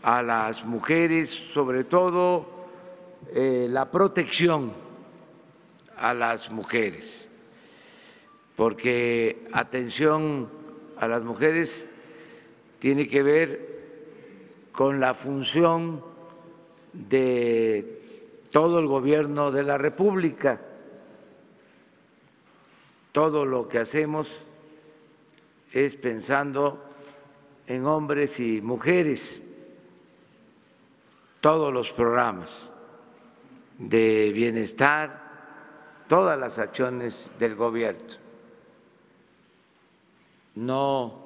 a las mujeres, sobre todo la protección a las mujeres, porque atención a las mujeres tiene que ver con la función de todo el gobierno de la República. Todo lo que hacemos es pensando en hombres y mujeres, todos los programas de bienestar, todas las acciones del gobierno. No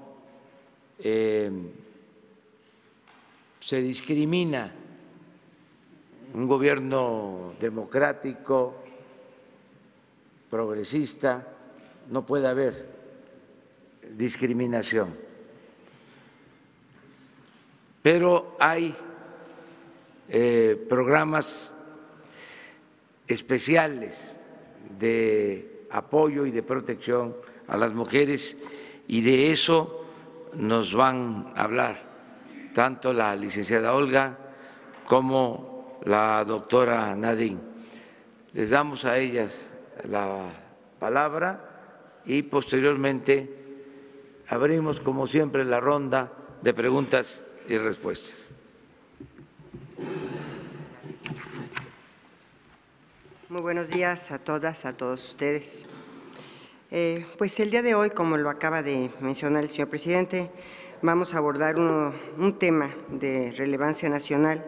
se discrimina. Un gobierno democrático, progresista, no puede haber discriminación. Pero hay programas especiales de apoyo y de protección a las mujeres, y de eso nos van a hablar tanto la licenciada Olga como la doctora Nadine. Les damos a ellas la palabra y posteriormente abrimos, como siempre, la ronda de preguntas y respuestas. Muy buenos días a todas, a todos ustedes. Pues el día de hoy, como lo acaba de mencionar el señor presidente, vamos a abordar un tema de relevancia nacional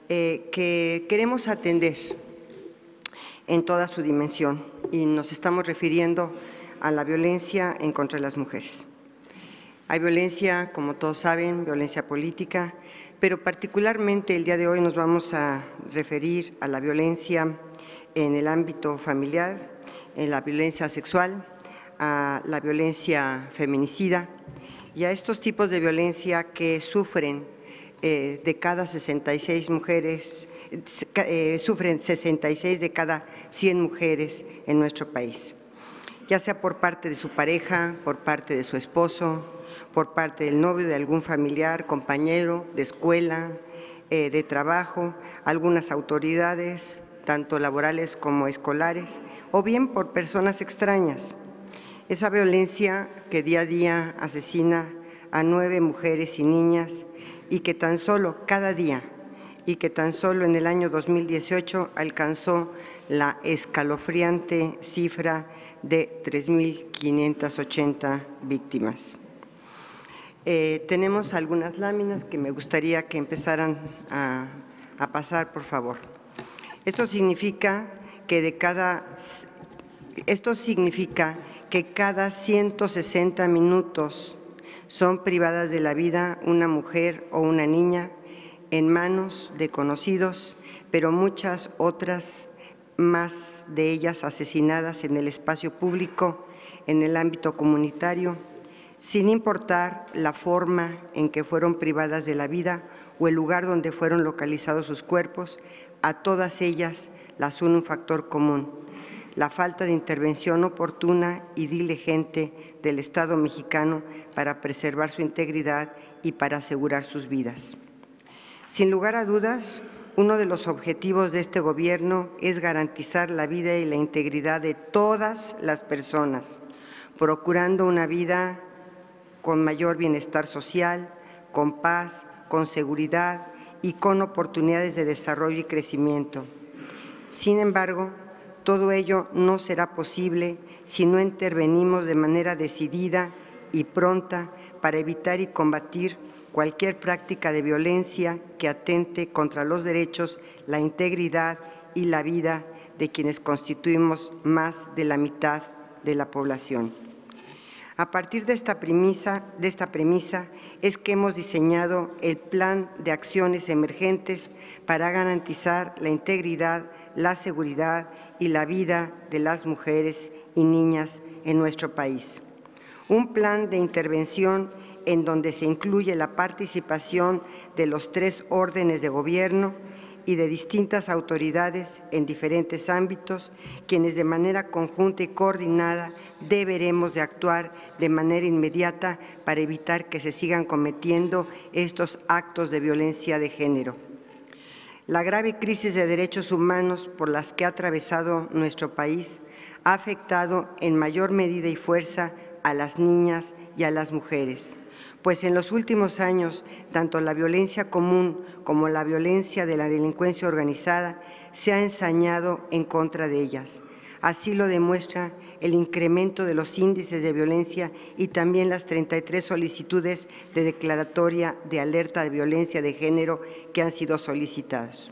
que queremos atender en toda su dimensión, y nos estamos refiriendo a la violencia en contra de las mujeres. Hay violencia, como todos saben, violencia política, pero particularmente el día de hoy nos vamos a referir a la violencia en el ámbito familiar, en la violencia sexual, a la violencia feminicida y a estos tipos de violencia que sufren de cada 66 mujeres, sufren 66 de cada 100 mujeres en nuestro país, ya sea por parte de su pareja, por parte de su esposo, por parte del novio de algún familiar, compañero de escuela, de trabajo, algunas autoridades, tanto laborales como escolares, o bien por personas extrañas. Esa violencia que día a día asesina a 9 mujeres y niñas, y que tan solo cada día, y que tan solo en el año 2018 alcanzó la escalofriante cifra de 3.580 víctimas. Tenemos algunas láminas que me gustaría que empezaran a pasar, por favor. Esto significa que cada 160 minutos son privadas de la vida una mujer o una niña en manos de conocidos, pero muchas otras más de ellas asesinadas en el espacio público, en el ámbito comunitario, sin importar la forma en que fueron privadas de la vida o el lugar donde fueron localizados sus cuerpos. A todas ellas las une un factor común: la falta de intervención oportuna y diligente del Estado mexicano para preservar su integridad y para asegurar sus vidas. Sin lugar a dudas, uno de los objetivos de este gobierno es garantizar la vida y la integridad de todas las personas, procurando una vida con mayor bienestar social, con paz, con seguridad y con oportunidades de desarrollo y crecimiento. Sin embargo, todo ello no será posible si no intervenimos de manera decidida y pronta para evitar y combatir cualquier práctica de violencia que atente contra los derechos, la integridad y la vida de quienes constituimos más de la mitad de la población. A partir de esta premisa es que hemos diseñado el Plan de Acciones Emergentes para garantizar la integridad, la seguridad y la vida de las mujeres y niñas en nuestro país. Un plan de intervención en donde se incluye la participación de los 3 órdenes de gobierno y de distintas autoridades en diferentes ámbitos, quienes de manera conjunta y coordinada deberemos de actuar de manera inmediata para evitar que se sigan cometiendo estos actos de violencia de género. La grave crisis de derechos humanos por las que ha atravesado nuestro país ha afectado en mayor medida y fuerza a las niñas y a las mujeres, pues en los últimos años, tanto la violencia común como la violencia de la delincuencia organizada se ha ensañado en contra de ellas. Así lo demuestra el incremento de los índices de violencia y también las 33 solicitudes de declaratoria de alerta de violencia de género que han sido solicitadas.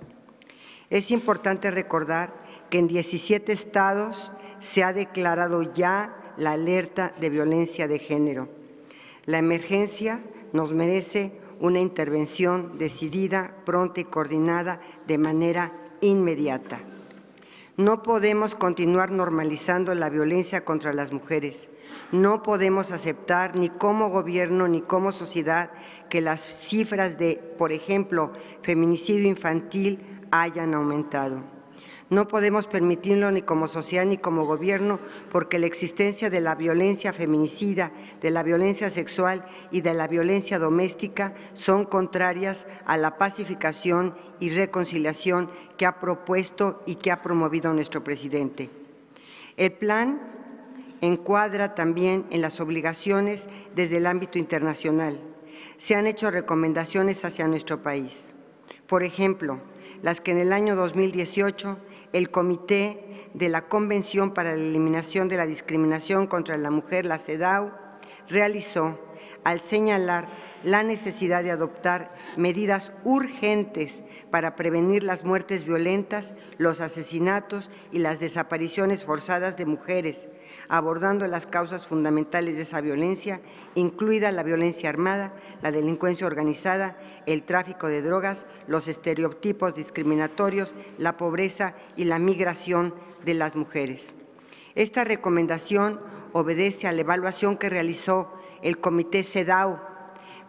Es importante recordar que en 17 estados se ha declarado ya la alerta de violencia de género. La emergencia nos merece una intervención decidida, pronta y coordinada de manera inmediata. No podemos continuar normalizando la violencia contra las mujeres. No podemos aceptar ni como gobierno ni como sociedad que las cifras de, por ejemplo, feminicidio infantil hayan aumentado. No podemos permitirlo ni como sociedad ni como gobierno, porque la existencia de la violencia feminicida, de la violencia sexual y de la violencia doméstica son contrarias a la pacificación y reconciliación que ha propuesto y que ha promovido nuestro presidente. El plan encuadra también en las obligaciones desde el ámbito internacional. Se han hecho recomendaciones hacia nuestro país. Por ejemplo, las que en el año 2018 el Comité de la Convención para la Eliminación de la Discriminación contra la Mujer, la CEDAW, realizó al señalar la necesidad de adoptar medidas urgentes para prevenir las muertes violentas, los asesinatos y las desapariciones forzadas de mujeres, abordando las causas fundamentales de esa violencia, incluida la violencia armada, la delincuencia organizada, el tráfico de drogas, los estereotipos discriminatorios, la pobreza y la migración de las mujeres. Esta recomendación obedece a la evaluación que realizó el Comité CEDAW.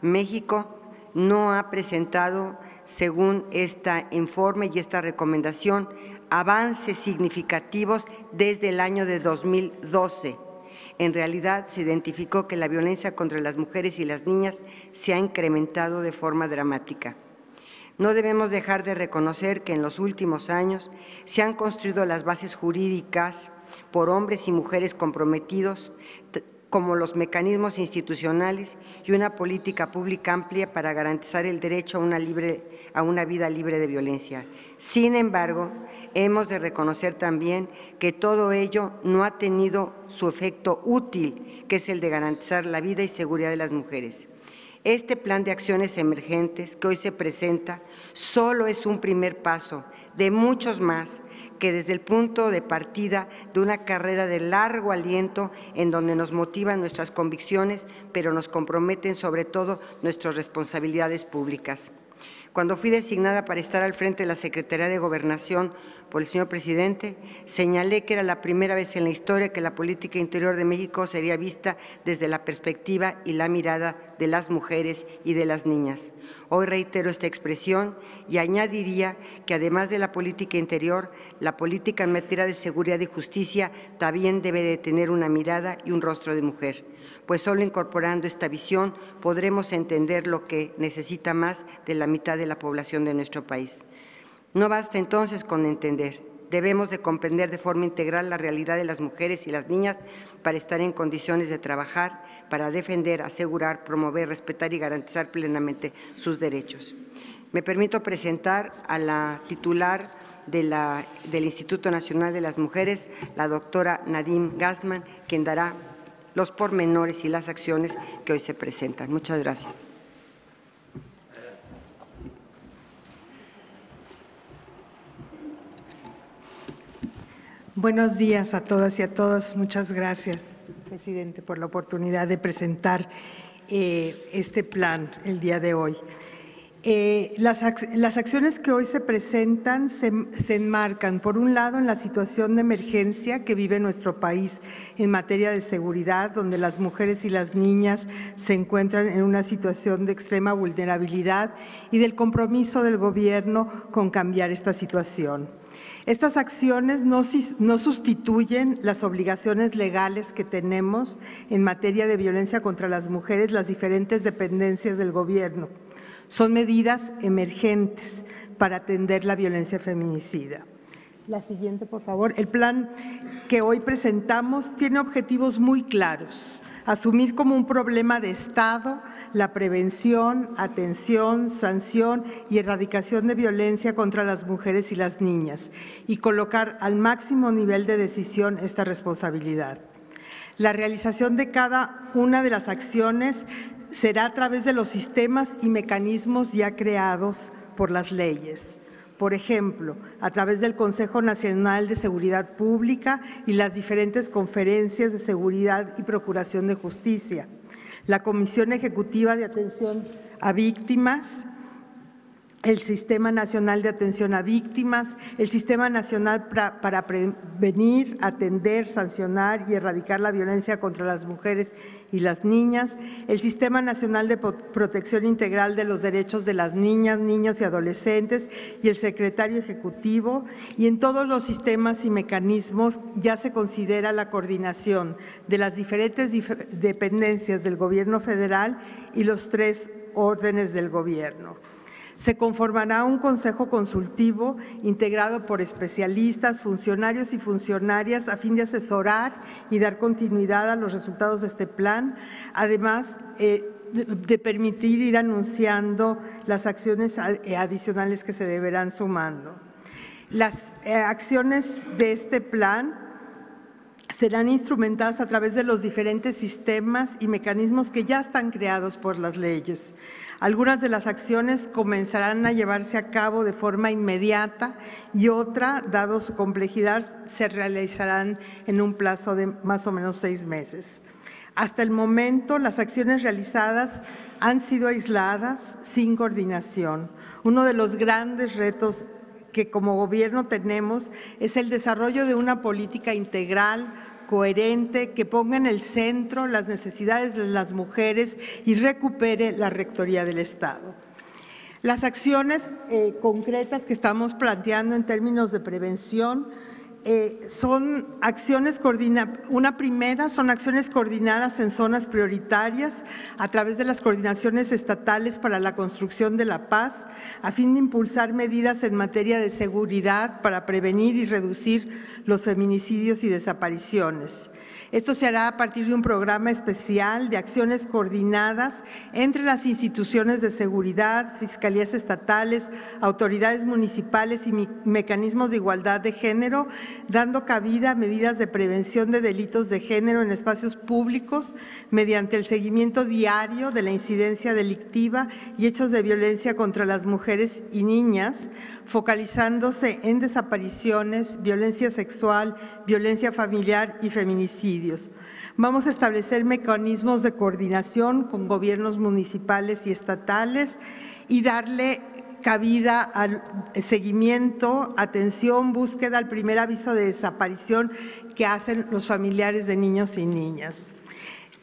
México no ha presentado, según este informe y esta recomendación, avances significativos desde el año de 2012. En realidad, se identificó que la violencia contra las mujeres y las niñas se ha incrementado de forma dramática. No debemos dejar de reconocer que en los últimos años se han construido las bases jurídicas por hombres y mujeres comprometidos, como los mecanismos institucionales y una política pública amplia para garantizar el derecho a una vida libre de violencia. Sin embargo, hemos de reconocer también que todo ello no ha tenido su efecto útil, que es el de garantizar la vida y seguridad de las mujeres. Este plan de acciones emergentes que hoy se presenta solo es un primer paso de muchos más que desde el punto de partida de una carrera de largo aliento en donde nos motivan nuestras convicciones, pero nos comprometen sobre todo nuestras responsabilidades públicas. Cuando fui designada para estar al frente de la Secretaría de Gobernación por el señor presidente, señalé que era la primera vez en la historia que la política interior de México sería vista desde la perspectiva y la mirada de las mujeres y de las niñas. Hoy reitero esta expresión y añadiría que además de la política interior, la política en materia de seguridad y justicia también debe de tener una mirada y un rostro de mujer, pues solo incorporando esta visión podremos entender lo que necesita más de la mitad de la población de nuestro país. No basta entonces con entender, debemos de comprender de forma integral la realidad de las mujeres y las niñas para estar en condiciones de trabajar, para defender, asegurar, promover, respetar y garantizar plenamente sus derechos. Me permito presentar a la titular del Instituto Nacional de las Mujeres, la doctora Nadine Gassman, quien dará los pormenores y las acciones que hoy se presentan. Muchas gracias. Buenos días a todas y a todos. Muchas gracias, presidente, por la oportunidad de presentar este plan el día de hoy. Las acciones que hoy se presentan se enmarcan, por un lado, en la situación de emergencia que vive nuestro país en materia de seguridad, donde las mujeres y las niñas se encuentran en una situación de extrema vulnerabilidad, y del compromiso del Gobierno con cambiar esta situación. Estas acciones no sustituyen las obligaciones legales que tenemos en materia de violencia contra las mujeres, las diferentes dependencias del Gobierno. Son medidas emergentes para atender la violencia feminicida. La siguiente, por favor. El plan que hoy presentamos tiene objetivos muy claros: asumir como un problema de Estado la prevención, atención, sanción y erradicación de violencia contra las mujeres y las niñas, y colocar al máximo nivel de decisión esta responsabilidad. La realización de cada una de las acciones será a través de los sistemas y mecanismos ya creados por las leyes. Por ejemplo, a través del Consejo Nacional de Seguridad Pública y las diferentes conferencias de seguridad y procuración de justicia, la Comisión Ejecutiva de Atención a Víctimas, el Sistema Nacional de Atención a Víctimas, el Sistema Nacional para Prevenir, Atender, Sancionar y Erradicar la Violencia contra las Mujeres y las Niñas, el Sistema Nacional de Protección Integral de los Derechos de las Niñas, Niños y Adolescentes y el Secretario Ejecutivo, y en todos los sistemas y mecanismos ya se considera la coordinación de las diferentes dependencias del Gobierno federal y los 3 órdenes del Gobierno. Se conformará un consejo consultivo integrado por especialistas, funcionarios y funcionarias a fin de asesorar y dar continuidad a los resultados de este plan, además de permitir ir anunciando las acciones adicionales que se deberán sumando. Las acciones de este plan serán instrumentadas a través de los diferentes sistemas y mecanismos que ya están creados por las leyes. Algunas de las acciones comenzarán a llevarse a cabo de forma inmediata y otra, dado su complejidad, se realizarán en un plazo de más o menos 6 meses. Hasta el momento, las acciones realizadas han sido aisladas, sin coordinación. Uno de los grandes retos que como Gobierno tenemos es el desarrollo de una política integral, coherente, que ponga en el centro las necesidades de las mujeres y recupere la rectoría del Estado. Las acciones concretas que estamos planteando en términos de prevención son acciones son acciones coordinadas en zonas prioritarias a través de las coordinaciones estatales para la construcción de la paz, a fin de impulsar medidas en materia de seguridad para prevenir y reducir los feminicidios y desapariciones. Esto se hará a partir de un programa especial de acciones coordinadas entre las instituciones de seguridad, fiscalías estatales, autoridades municipales y mecanismos de igualdad de género, dando cabida a medidas de prevención de delitos de género en espacios públicos mediante el seguimiento diario de la incidencia delictiva y hechos de violencia contra las mujeres y niñas, focalizándose en desapariciones, violencia sexual, violencia familiar y feminicidios. Vamos a establecer mecanismos de coordinación con gobiernos municipales y estatales y darle cabida al seguimiento, atención, búsqueda al primer aviso de desaparición que hacen los familiares de niños y niñas.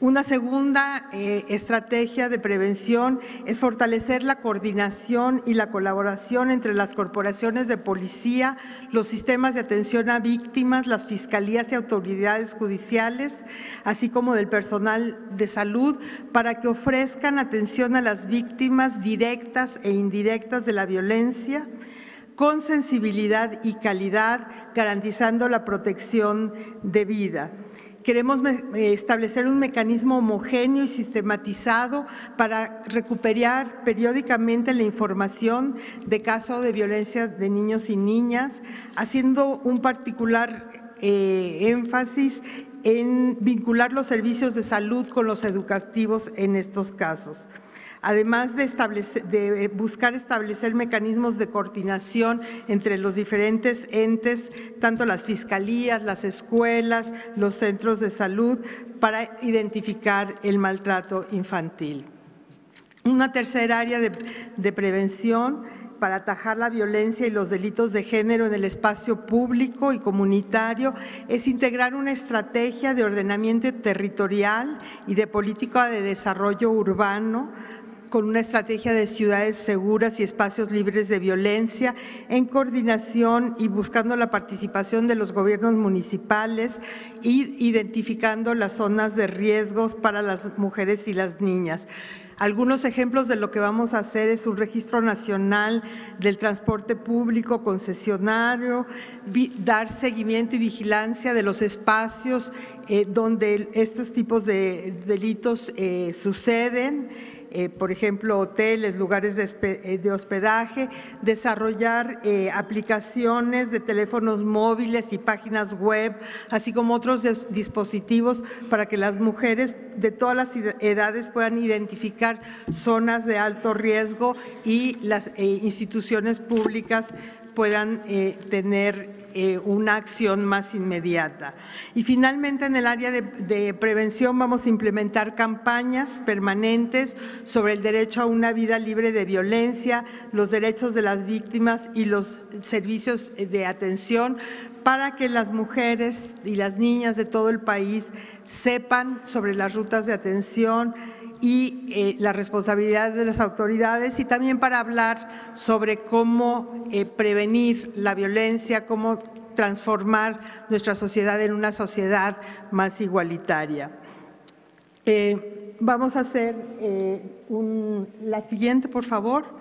Una segunda estrategia de prevención es fortalecer la coordinación y la colaboración entre las corporaciones de policía, los sistemas de atención a víctimas, las fiscalías y autoridades judiciales, así como del personal de salud, para que ofrezcan atención a las víctimas directas e indirectas de la violencia, con sensibilidad y calidad, garantizando la protección de vida. Queremos establecer un mecanismo homogéneo y sistematizado para recuperar periódicamente la información de casos de violencia de niños y niñas, haciendo un particular énfasis en vincular los servicios de salud con los educativos en estos casos. Además de buscar establecer mecanismos de coordinación entre los diferentes entes, tanto las fiscalías, las escuelas, los centros de salud, para identificar el maltrato infantil. Una tercera área de prevención para atajar la violencia y los delitos de género en el espacio público y comunitario es integrar una estrategia de ordenamiento territorial y de política de desarrollo urbano con una estrategia de ciudades seguras y espacios libres de violencia, en coordinación y buscando la participación de los gobiernos municipales y identificando las zonas de riesgos para las mujeres y las niñas. Algunos ejemplos de lo que vamos a hacer es un registro nacional del transporte público concesionario, dar seguimiento y vigilancia de los espacios donde estos tipos de delitos suceden, por ejemplo, hoteles, lugares de hospedaje, desarrollar aplicaciones de teléfonos móviles y páginas web, así como otros dispositivos para que las mujeres de todas las edades puedan identificar zonas de alto riesgo y las instituciones públicas puedan tener una acción más inmediata. Y finalmente, en el área de prevención vamos a implementar campañas permanentes sobre el derecho a una vida libre de violencia, los derechos de las víctimas y los servicios de atención para que las mujeres y las niñas de todo el país sepan sobre las rutas de atención y la responsabilidad de las autoridades, y también para hablar sobre cómo prevenir la violencia, cómo transformar nuestra sociedad en una sociedad más igualitaria. Vamos a hacer la siguiente, por favor.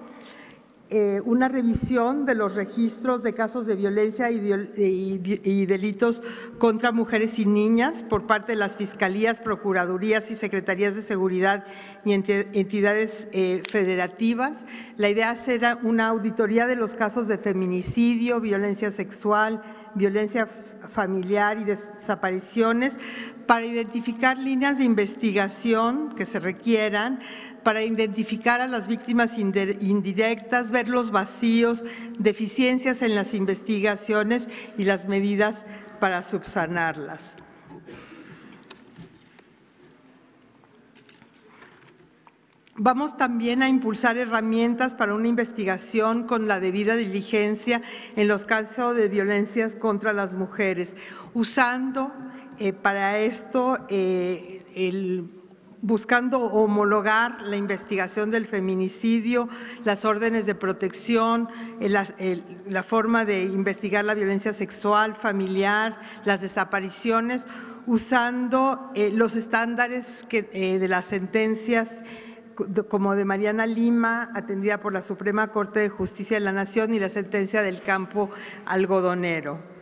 Una revisión de los registros de casos de violencia y delitos contra mujeres y niñas por parte de las fiscalías, procuradurías y secretarías de seguridad y entidades federativas. La idea es hacer una auditoría de los casos de feminicidio, violencia sexual, violencia familiar y desapariciones para identificar líneas de investigación que se requieran, para identificar a las víctimas indirectas, ver los vacíos, deficiencias en las investigaciones y las medidas para subsanarlas. Vamos también a impulsar herramientas para una investigación con la debida diligencia en los casos de violencias contra las mujeres, usando para esto buscando homologar la investigación del feminicidio, las órdenes de protección, la forma de investigar la violencia sexual, familiar, las desapariciones, usando los estándares de las sentencias como de Mariana Lima, atendida por la Suprema Corte de Justicia de la Nación, y la sentencia del campo algodonero.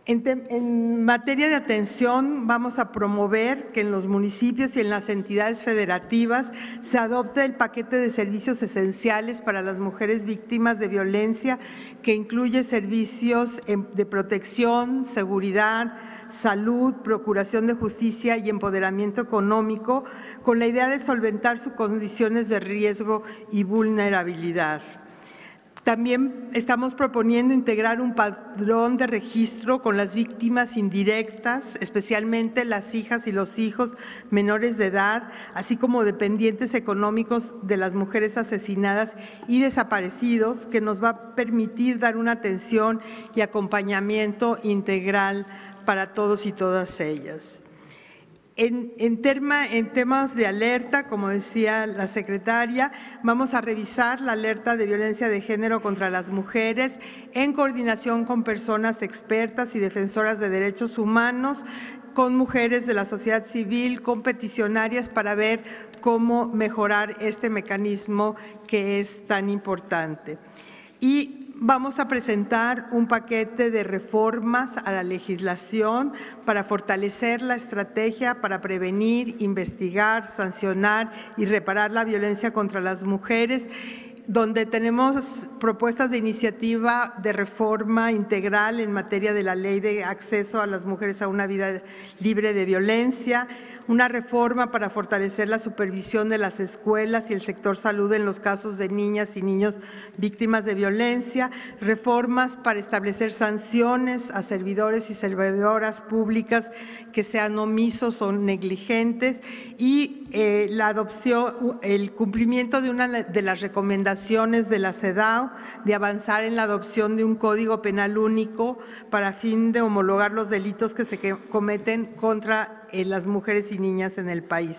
En materia de atención, vamos a promover que en los municipios y en las entidades federativas se adopte el paquete de servicios esenciales para las mujeres víctimas de violencia, que incluye servicios de protección, seguridad, salud, procuración de justicia y empoderamiento económico, con la idea de solventar sus condiciones de riesgo y vulnerabilidad. También estamos proponiendo integrar un padrón de registro con las víctimas indirectas, especialmente las hijas y los hijos menores de edad, así como dependientes económicos de las mujeres asesinadas y desaparecidos, que nos va a permitir dar una atención y acompañamiento integral para todos y todas ellas. En temas de alerta, como decía la secretaria, vamos a revisar la alerta de violencia de género contra las mujeres en coordinación con personas expertas y defensoras de derechos humanos, con mujeres de la sociedad civil, con peticionarias, para ver cómo mejorar este mecanismo que es tan importante. Y vamos a presentar un paquete de reformas a la legislación para fortalecer la estrategia para prevenir, investigar, sancionar y reparar la violencia contra las mujeres, donde tenemos propuestas de iniciativa de reforma integral en materia de la Ley de Acceso a las Mujeres a una Vida Libre de Violencia, una reforma para fortalecer la supervisión de las escuelas y el sector salud en los casos de niñas y niños víctimas de violencia, reformas para establecer sanciones a servidores y servidoras públicas que sean omisos o negligentes y la adopción, el cumplimiento de una de las recomendaciones de la CEDAW de avanzar en la adopción de un código penal único para fin de homologar los delitos que se cometen contra las mujeres y niñas en el país.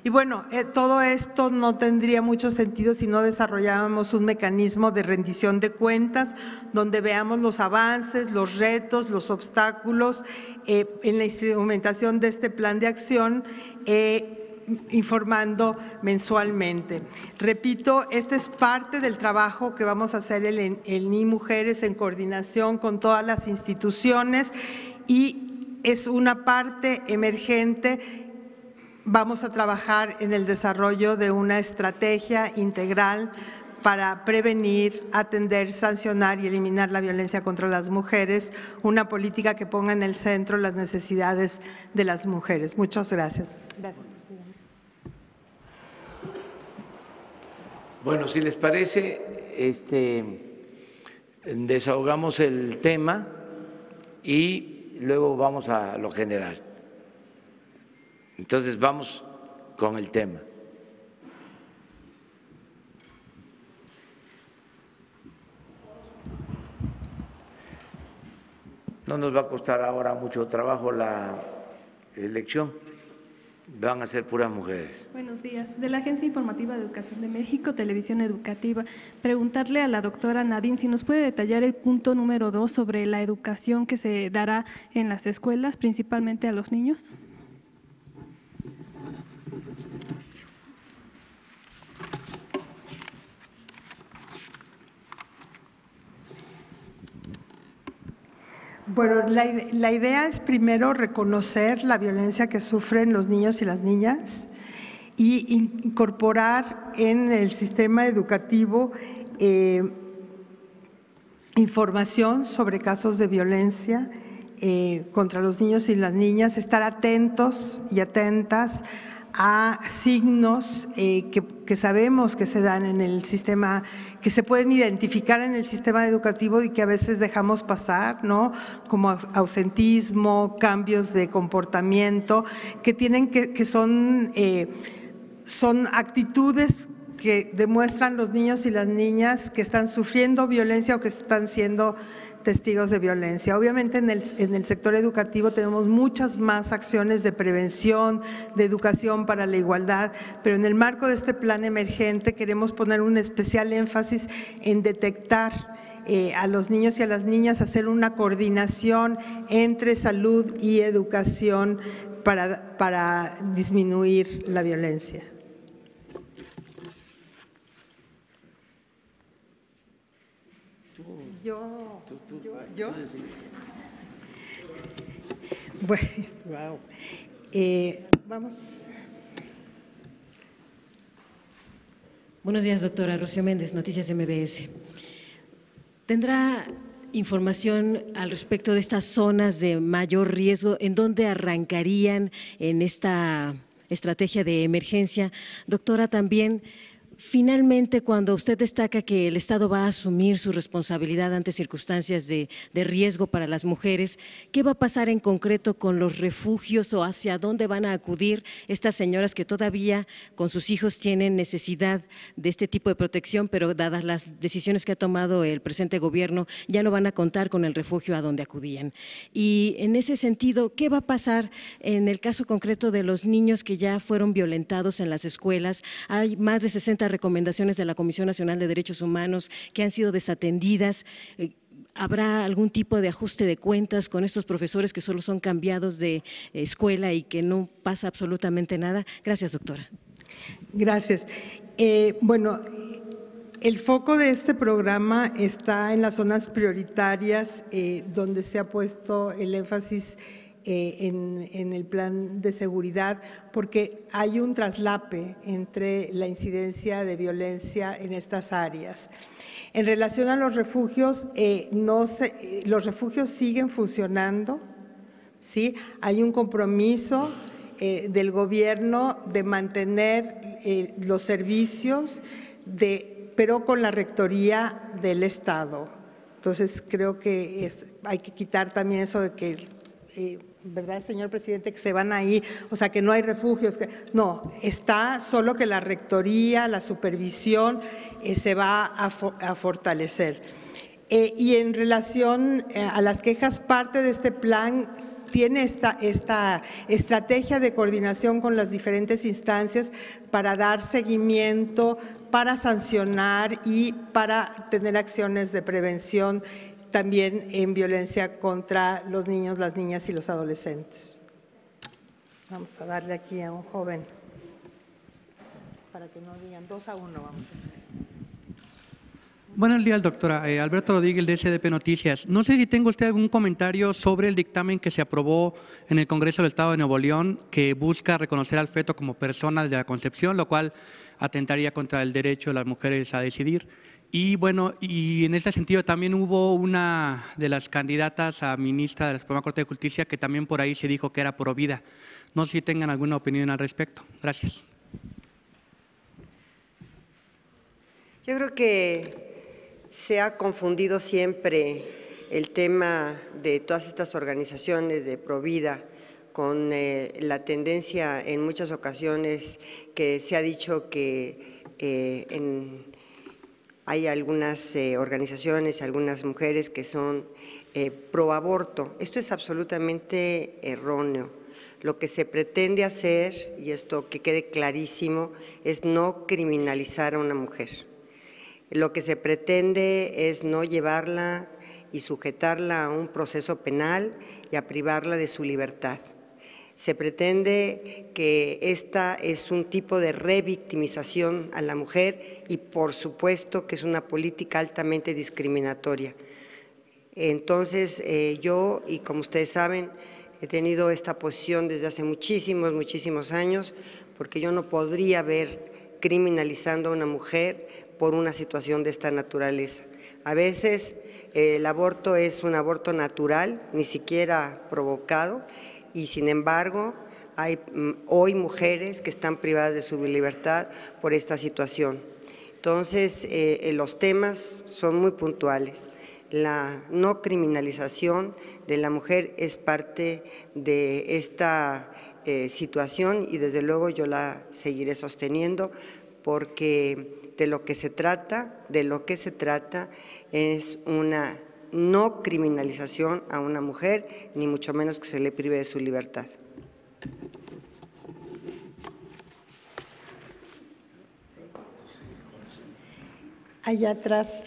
Y bueno, todo esto no tendría mucho sentido si no desarrollábamos un mecanismo de rendición de cuentas donde veamos los avances, los retos, los obstáculos en la instrumentación de este plan de acción, informando mensualmente. Repito, este es parte del trabajo que vamos a hacer el NII Mujeres en coordinación con todas las instituciones y es una parte emergente. Vamos a trabajar en el desarrollo de una estrategia integral para prevenir, atender, sancionar y eliminar la violencia contra las mujeres, una política que ponga en el centro las necesidades de las mujeres. Muchas gracias. Gracias. Bueno, si les parece, desahogamos el tema y luego vamos a lo general. Entonces vamos con el tema. No nos va a costar ahora mucho trabajo la elección. Van a ser puras mujeres. Buenos días. De la Agencia Informativa de Educación de México, Televisión Educativa, preguntarle a la doctora Nadine si nos puede detallar el punto número 2 sobre la educación que se dará en las escuelas, principalmente a los niños. Bueno, la idea es primero reconocer la violencia que sufren los niños y las niñas y incorporar en el sistema educativo información sobre casos de violencia contra los niños y las niñas, estar atentos y atentas a signos que sabemos que se dan en el sistema, que se pueden identificar en el sistema educativo y que a veces dejamos pasar, ¿no? Como ausentismo, cambios de comportamiento, que son actitudes que demuestran los niños y las niñas que están sufriendo violencia o que están siendo testigos de violencia. Obviamente en el sector educativo tenemos muchas más acciones de prevención, de educación para la igualdad, pero en el marco de este plan emergente queremos poner un especial énfasis en detectar a los niños y a las niñas, hacer una coordinación entre salud y educación para disminuir la violencia. ¿Yo? Bueno, wow. Vamos. Buenos días, doctora. Rocío Méndez, Noticias MBS. ¿Tendrá información al respecto de estas zonas de mayor riesgo? ¿En dónde arrancarían en esta estrategia de emergencia? Doctora, también… Finalmente, cuando usted destaca que el Estado va a asumir su responsabilidad ante circunstancias de riesgo para las mujeres, ¿qué va a pasar en concreto con los refugios o hacia dónde van a acudir estas señoras que todavía con sus hijos tienen necesidad de este tipo de protección, pero dadas las decisiones que ha tomado el presente gobierno, ya no van a contar con el refugio a donde acudían? Y en ese sentido, ¿qué va a pasar en el caso concreto de los niños que ya fueron violentados en las escuelas? Hay más de 60 recomendaciones de la Comisión Nacional de Derechos Humanos que han sido desatendidas. ¿Habrá algún tipo de ajuste de cuentas con estos profesores que solo son cambiados de escuela y que no pasa absolutamente nada? Gracias, doctora. Gracias. Bueno, el foco de este programa está en las zonas prioritarias donde se ha puesto el énfasis en el plan de seguridad, porque hay un traslape entre la incidencia de violencia en estas áreas. En relación a los refugios, los refugios siguen funcionando, ¿sí? Hay un compromiso del gobierno de mantener los servicios, pero con la rectoría del Estado. Entonces, creo que hay que quitar también eso de que, ¿verdad, señor presidente? Que se van ahí, o sea, que no hay refugios. No, está solo que la rectoría, la supervisión se va a fortalecer. Y en relación a las quejas, parte de este plan tiene esta estrategia de coordinación con las diferentes instancias para dar seguimiento, para sancionar y para tener acciones de prevención también en violencia contra los niños, las niñas y los adolescentes. Vamos a darle aquí a un joven para que no digan 2-1, vamos a hacer. Buenos días, doctora. Alberto Rodríguez, de SDP Noticias. No sé si tenga usted algún comentario sobre el dictamen que se aprobó en el Congreso del Estado de Nuevo León, que busca reconocer al feto como persona desde la concepción, lo cual atentaría contra el derecho de las mujeres a decidir. Y bueno, y en este sentido también hubo una de las candidatas a ministra de la Suprema Corte de Justicia que también por ahí se dijo que era pro vida. No sé si tengan alguna opinión al respecto. Gracias. Yo creo que se ha confundido siempre el tema de todas estas organizaciones de Provida con la tendencia en muchas ocasiones que se ha dicho que hay algunas organizaciones, algunas mujeres que son pro aborto. Esto es absolutamente erróneo. Lo que se pretende hacer, y esto que quede clarísimo, es no criminalizar a una mujer. Lo que se pretende es no llevarla y sujetarla a un proceso penal y a privarla de su libertad. Se pretende que esta es un tipo de revictimización a la mujer y, por supuesto, que es una política altamente discriminatoria. Entonces, yo, y como ustedes saben, he tenido esta posición desde hace muchísimos años, porque yo no podría ver criminalizando a una mujer por una situación de esta naturaleza. A veces el aborto es un aborto natural, ni siquiera provocado, y sin embargo hay hoy mujeres que están privadas de su libertad por esta situación. Entonces, los temas son muy puntuales. La no criminalización de la mujer es parte de esta situación y desde luego yo la seguiré sosteniendo porque de lo que se trata es una no criminalización a una mujer, ni mucho menos que se le prive de su libertad. Allá atrás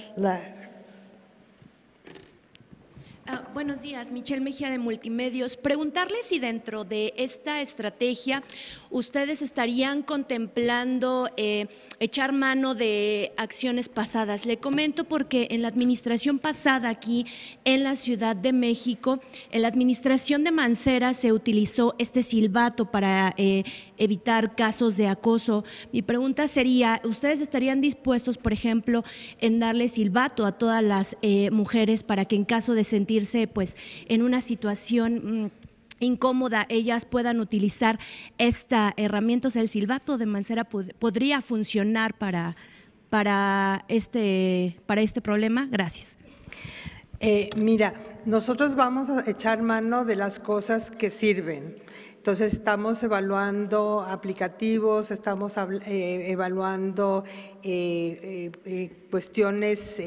Buenos días, Michelle Mejía de Multimedios. Preguntarle si dentro de esta estrategia ustedes estarían contemplando echar mano de acciones pasadas. Le comento porque en la administración pasada aquí en la Ciudad de México, en la administración de Mancera se utilizó este silbato para evitar casos de acoso. Mi pregunta sería, ¿ustedes estarían dispuestos, por ejemplo, en darle silbato a todas las mujeres para que en caso de sentirse pues en una situación incómoda, ellas puedan utilizar esta herramienta? O sea, el silbato de Mancera podría funcionar para este problema. Gracias. Mira, nosotros vamos a echar mano de las cosas que sirven. Entonces, estamos evaluando aplicativos, estamos evaluando cuestiones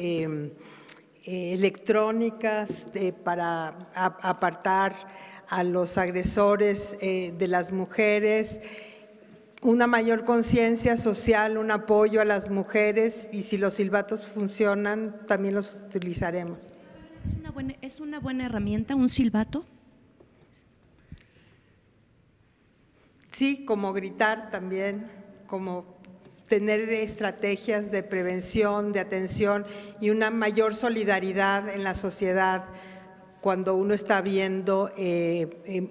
electrónicas para apartar a los agresores de las mujeres, una mayor conciencia social, un apoyo a las mujeres, y si los silbatos funcionan, también los utilizaremos. ¿Es una buena herramienta un silbato? Sí, como gritar también, como tener estrategias de prevención, de atención y una mayor solidaridad en la sociedad cuando uno está viendo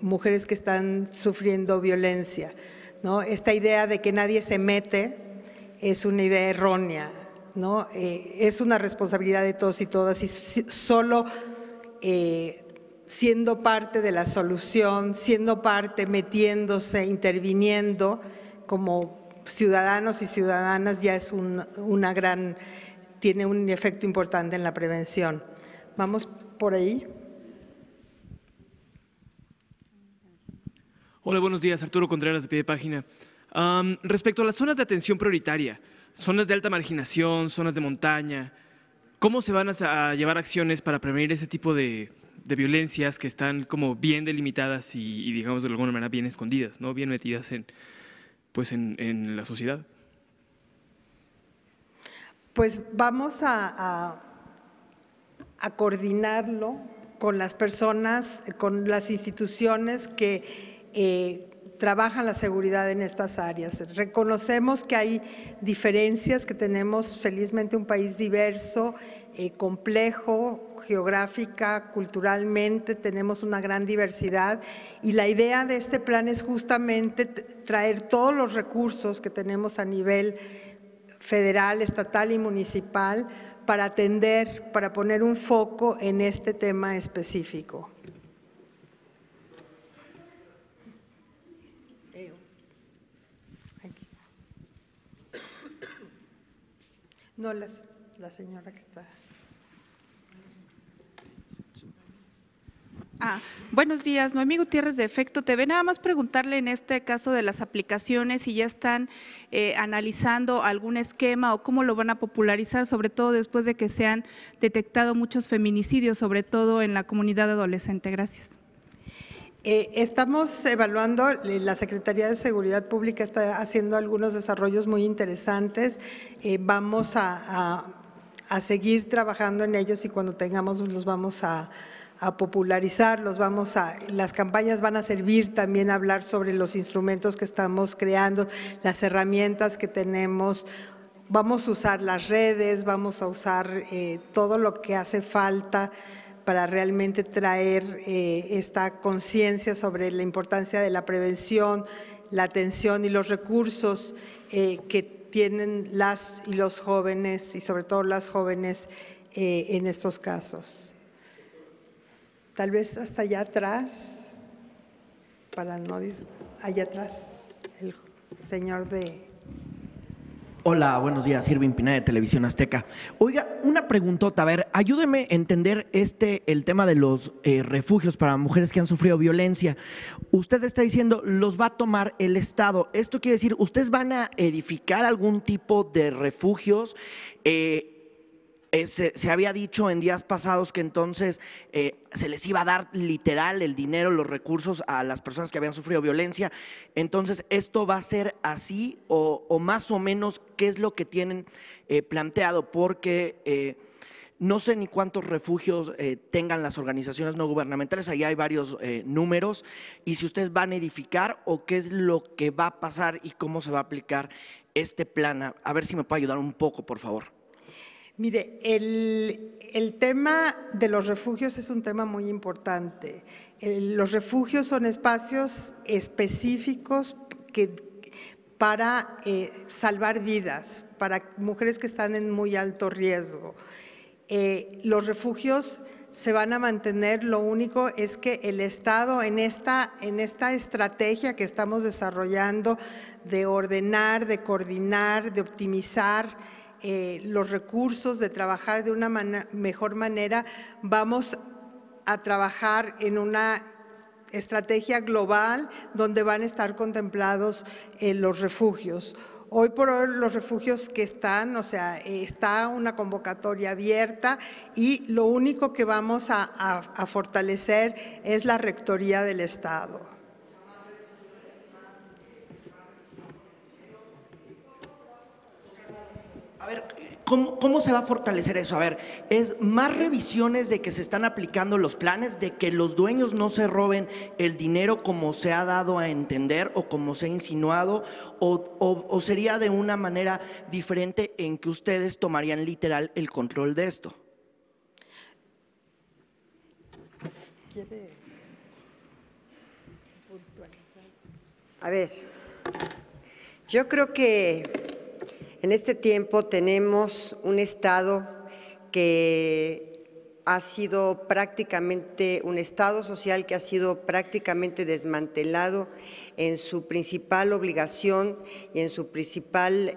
mujeres que están sufriendo violencia, ¿no? Esta idea de que nadie se mete es una idea errónea, ¿no? Es una responsabilidad de todos y todas, y solo siendo parte de la solución, siendo parte, metiéndose, interviniendo como ciudadanos y ciudadanas, ya es tiene un efecto importante en la prevención. ¿Vamos por ahí? Hola, buenos días. Arturo Contreras, de Pie de Página. Respecto a las zonas de atención prioritaria, zonas de alta marginación, zonas de montaña, ¿cómo se van a llevar acciones para prevenir ese tipo de violencias que están como bien delimitadas y digamos de alguna manera bien escondidas, ¿no? Bien metidas en la sociedad? Pues vamos a coordinarlo con las personas, con las instituciones que trabajan la seguridad en estas áreas. Reconocemos que hay diferencias, que tenemos felizmente un país diverso, complejo, geográfica, culturalmente, tenemos una gran diversidad y la idea de este plan es justamente traer todos los recursos que tenemos a nivel federal, estatal y municipal para atender, para poner un foco en este tema específico. No, la señora que está. Buenos días, Noemí Gutiérrez de Efecto TV. Nada más preguntarle en este caso de las aplicaciones si ya están analizando algún esquema o cómo lo van a popularizar, sobre todo después de que se han detectado muchos feminicidios, sobre todo en la comunidad adolescente. Gracias. Estamos evaluando, la Secretaría de Seguridad Pública está haciendo algunos desarrollos muy interesantes. Vamos a seguir trabajando en ellos y cuando tengamos los vamos a popularizar, las campañas van a servir también a hablar sobre los instrumentos que estamos creando, las herramientas que tenemos. Vamos a usar las redes, vamos a usar todo lo que hace falta para realmente traer esta conciencia sobre la importancia de la prevención, la atención y los recursos que tienen las y los jóvenes y sobre todo las jóvenes en estos casos. Tal vez hasta allá atrás, allá atrás, el señor de… Hola, buenos días, Irving Pineda de Televisión Azteca. Oiga, una preguntota, a ver, ayúdeme a entender el tema de los refugios para mujeres que han sufrido violencia. Usted está diciendo, los va a tomar el Estado. Esto quiere decir, ¿ustedes van a edificar algún tipo de refugios? Se había dicho en días pasados que entonces se les iba a dar literal el dinero, los recursos a las personas que habían sufrido violencia. Entonces, ¿esto va a ser así o más o menos qué es lo que tienen planteado? Porque no sé ni cuántos refugios tengan las organizaciones no gubernamentales, ahí hay varios números, y si ustedes van a edificar o qué es lo que va a pasar y cómo se va a aplicar este plan. A ver si me puede ayudar un poco, por favor. Mire, el tema de los refugios es un tema muy importante. Los refugios son espacios específicos para salvar vidas, para mujeres que están en muy alto riesgo. Los refugios se van a mantener, lo único es que el Estado en esta estrategia que estamos desarrollando de ordenar, de coordinar, de optimizar los recursos, de trabajar de una mejor manera, vamos a trabajar en una estrategia global donde van a estar contemplados los refugios. Hoy por hoy los refugios que están, o sea, está una convocatoria abierta y lo único que vamos a fortalecer es la Rectoría del Estado. A ver, ¿cómo se va a fortalecer eso? A ver, ¿es más revisiones de que se están aplicando los planes, de que los dueños no se roben el dinero como se ha dado a entender o como se ha insinuado? ¿O sería de una manera diferente en que ustedes tomarían literal el control de esto? A ver, yo creo que en este tiempo tenemos un Estado que ha sido prácticamente un Estado social que ha sido prácticamente desmantelado en su principal obligación y en su principal,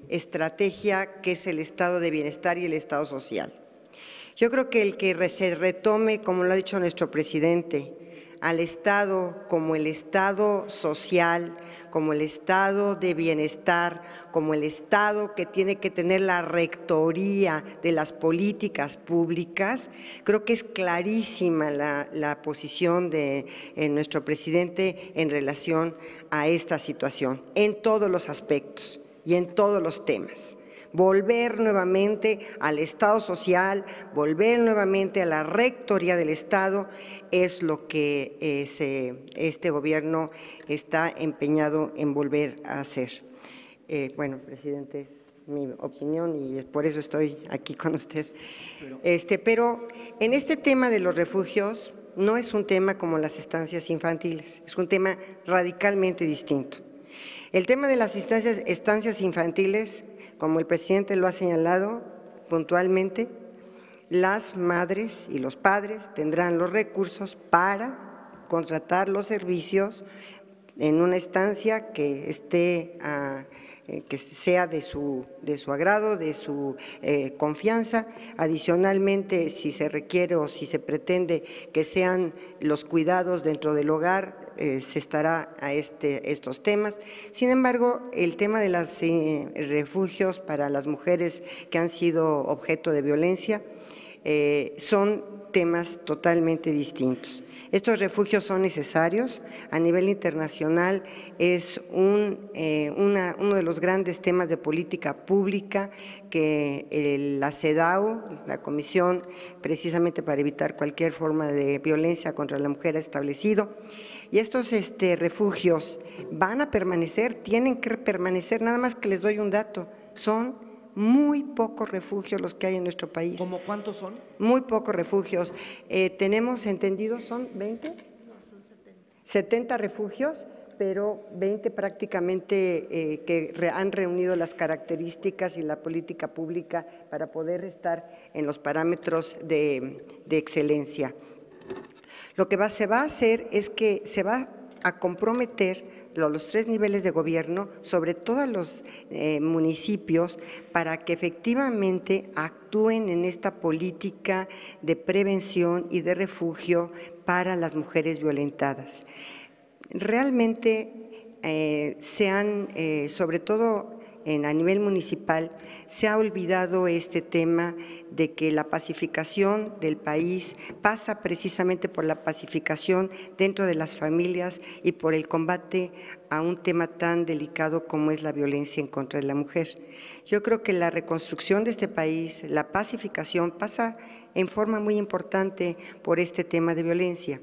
estrategia, que es el estado de bienestar y el estado social. Yo creo que el que se retome, como lo ha dicho nuestro presidente, al Estado como el Estado social, como el Estado de bienestar, como el Estado que tiene que tener la rectoría de las políticas públicas. Creo que es clarísima la posición de nuestro presidente en relación a esta situación, en todos los aspectos y en todos los temas. Volver nuevamente al Estado social, volver nuevamente a la rectoría del Estado es lo que este gobierno está empeñado en volver a hacer. Bueno, presidente, es mi opinión y por eso estoy aquí con usted. Pero en este tema de los refugios no es un tema como las estancias infantiles, es un tema radicalmente distinto. El tema de las estancias infantiles, como el presidente lo ha señalado puntualmente, las madres y los padres tendrán los recursos para contratar los servicios en una estancia que esté, que sea de su agrado, de su confianza. Adicionalmente, si se requiere o si se pretende que sean los cuidados dentro del hogar, se estará a estos temas. Sin embargo, el tema de los refugios para las mujeres que han sido objeto de violencia son temas totalmente distintos. Estos refugios son necesarios. A nivel internacional es uno de los grandes temas de política pública que la CEDAW, la Comisión precisamente para evitar cualquier forma de violencia contra la mujer, ha establecido. Y estos refugios van a permanecer, tienen que permanecer, nada más que les doy un dato, son muy pocos refugios los que hay en nuestro país. ¿Cómo cuántos son? Muy pocos refugios. Tenemos entendido, ¿son 20? No, son 70 refugios, pero 20 prácticamente que han reunido las características y la política pública para poder estar en los parámetros de excelencia. Lo que se va a hacer es que se va a comprometer los 3 niveles de gobierno, sobre todos los municipios, para que efectivamente actúen en esta política de prevención y de refugio para las mujeres violentadas. Realmente sobre todo a nivel municipal, se ha olvidado este tema de que la pacificación del país pasa precisamente por la pacificación dentro de las familias y por el combate a un tema tan delicado como es la violencia en contra de la mujer. Yo creo que la reconstrucción de este país, la pacificación, pasa en forma muy importante por este tema de violencia.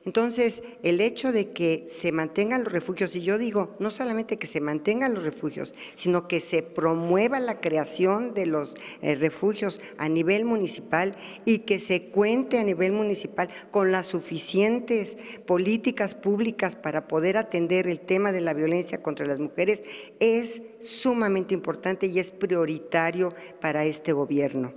Entonces, el hecho de que se mantengan los refugios, y yo digo, no solamente que se mantengan los refugios, sino que se promueva la creación de los refugios a nivel municipal y que se cuente a nivel municipal con las suficientes políticas públicas para poder atender el tema de la violencia contra las mujeres, es sumamente importante y es prioritario para este gobierno.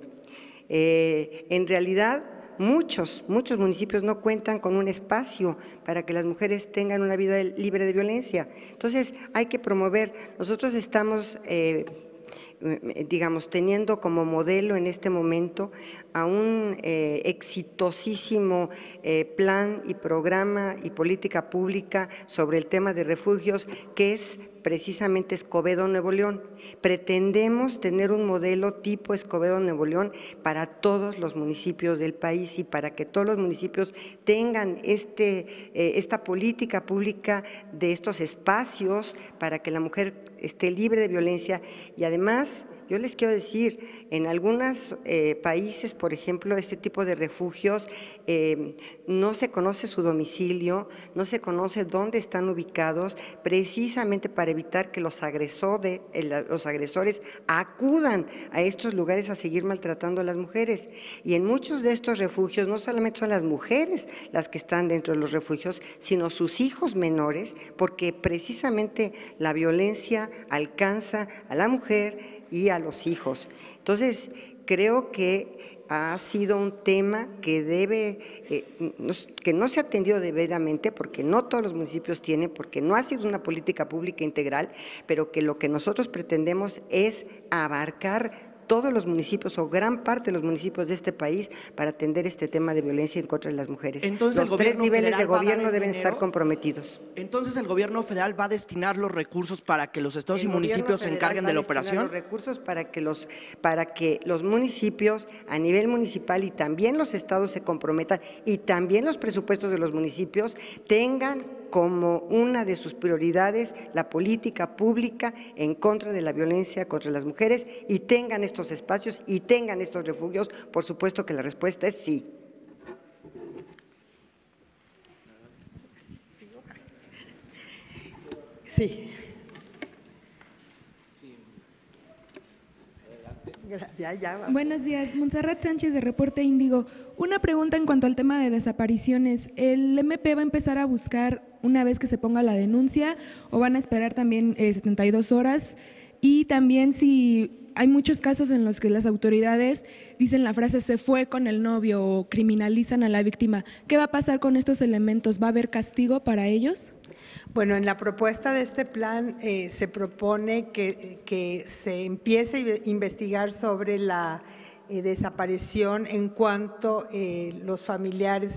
En realidad, muchos municipios no cuentan con un espacio para que las mujeres tengan una vida libre de violencia. Entonces, hay que promover. Nosotros estamos, teniendo como modelo en este momento a un exitosísimo plan y programa y política pública sobre el tema de refugios, que es precisamente Escobedo, Nuevo León. Pretendemos tener un modelo tipo Escobedo, Nuevo León para todos los municipios del país y para que todos los municipios tengan esta política pública de estos espacios para que la mujer esté libre de violencia. Y además, yo les quiero decir, en algunos países, por ejemplo, este tipo de refugios, no se conoce su domicilio, no se conoce dónde están ubicados, precisamente para evitar que los agresores acudan a estos lugares a seguir maltratando a las mujeres. Y en muchos de estos refugios no solamente son las mujeres las que están dentro de los refugios, sino sus hijos menores, porque precisamente la violencia alcanza a la mujer y a los hijos. Entonces, creo que ha sido un tema que que no se ha atendido debidamente, porque no todos los municipios tienen, porque no ha sido una política pública integral, pero que lo que nosotros pretendemos es abarcar todos los municipios o gran parte de los municipios de este país para atender este tema de violencia en contra de las mujeres. Entonces, los tres niveles de gobierno deben dinero, estar comprometidos. Entonces, ¿el gobierno federal va a destinar los recursos para que los estados y municipios se encarguen de la operación? Los recursos para que los municipios a nivel municipal y también los estados se comprometan, y también los presupuestos de los municipios tengan como una de sus prioridades la política pública en contra de la violencia contra las mujeres, y tengan estos espacios y tengan estos refugios. Por supuesto que la respuesta es sí. Sí. Buenos días, Montserrat Sánchez de Reporte Índigo. Una pregunta en cuanto al tema de desapariciones. ¿El MP va a empezar a buscar una vez que se ponga la denuncia o van a esperar también 72 horas? Y también si hay muchos casos en los que las autoridades dicen la frase "se fue con el novio" o criminalizan a la víctima, ¿qué va a pasar con estos elementos? ¿Va a haber castigo para ellos? Bueno, en la propuesta de este plan se propone que se empiece a investigar sobre la desaparición en cuanto los familiares